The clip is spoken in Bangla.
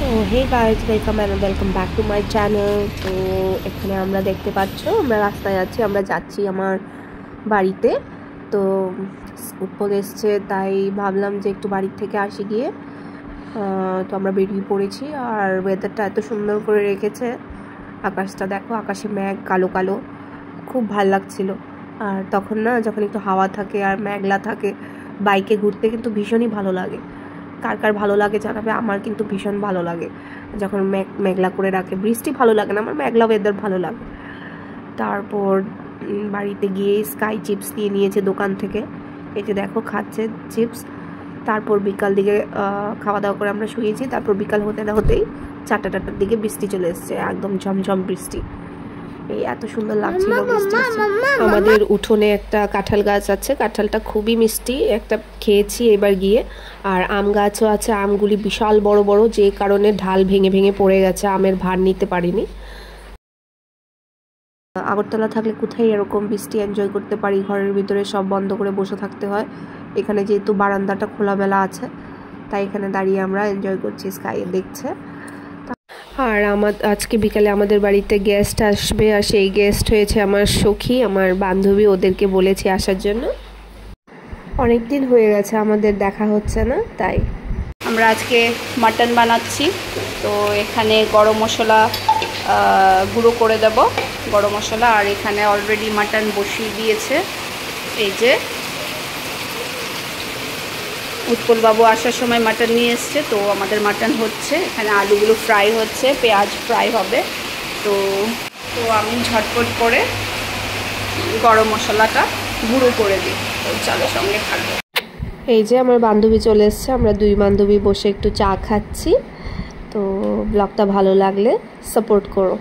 Hey guys, welcome back to my channel. তো এখানে আমরা দেখতে পাচ্ছ আমরা রাস্তায় আছি, আমরা যাচ্ছি আমার বাড়িতে। তো উৎপল এসছে, তাই ভাবলাম যে একটু বাড়ির থেকে আসি গিয়ে। তো আমরা বেরিয়ে পড়েছি, আর ওয়েদারটা এত সুন্দর করে রেখেছে। আকাশটা দেখো, আকাশে মেঘ কালো কালো, খুব ভাল লাগছিল। আর তখন না, যখন একটু হাওয়া থাকে আর মেঘলা থাকে, বাইকে ঘুরতে কিন্তু ভীষণই ভালো লাগে। কার কার ভালো লাগে জানাবে, আমার কিন্তু ভীষণ ভালো লাগে যখন মেঘলা করে রাখে। বৃষ্টি ভালো লাগে না, আমার মেঘলা ওয়েদার ভালো লাগে। তারপর বাড়িতে গিয়ে স্কাই চিপস নিয়েছে দোকান থেকে, এই যে দেখো খাচ্ছে চিপস। তারপর বিকাল দিকে খাওয়া দাওয়া করে আমরা শুয়েছি। তারপর বিকাল হতে না হতেই 4টার দিকে বৃষ্টি চলে এসছে, একদম ঝমঝম বৃষ্টি। এই এত সুন্দর লাগছিল বৃষ্টি। আমাদের উঠোনে একটা কাঁঠাল গাছ আছে, কাঁঠালটা খুবই মিষ্টি, একটা খেয়েছি এবার গিয়ে। আর আম গাছও আছে, আমগুলি বিশাল বড় বড়, যে কারণে ঢাল ভেঙে ভেঙে পড়ে গেছে, আমের ভার নিতে পারিনি। আগরতলা থাকলে কোথায় এরকম বৃষ্টি এনজয় করতে পারি, ঘরের ভিতরে সব বন্ধ করে বসে থাকতে হয়। এখানে যেহেতু বারান্দাটা খোলামেলা আছে, তাই এখানে দাঁড়িয়ে আমরা এনজয় করছি, স্কাই দেখছে। আর আজকে বিকালে আমাদের বাড়িতে গেস্ট আসবে, আর সেই গেস্ট হয়েছে আমার সখী, আমার বান্ধবী। ওদেরকে বলেছি আসার জন্য। অনেক দিন হয়ে গেছে আমাদের দেখা হচ্ছে না, তাই আমরা আজকে মাটন বানাচ্ছি। তো এখানে গরম মশলা গুঁড়ো করে দেব, গরম মশলা। আর এখানে অলরেডি মাটন বসিয়ে দিয়েছে। এই যে উৎপলবাবু আসার সময় মাটন নিয়ে এসছে, তো আমাদের মাটন হচ্ছে। এখানে আলুগুলো ফ্রাই হচ্ছে, পেঁয়াজ ফ্রাই হবে। তো আমি ঝটপট করে গরম মশলাটা গুঁড়ো করে দিই। তো চলো সঙ্গে থাকবো। এই যে আমার বান্ধবী চলে এসছে, আমরা দুই বান্ধবী বসে একটু চা খাচ্ছি। তো ব্লগটা ভালো লাগলে সাপোর্ট করো।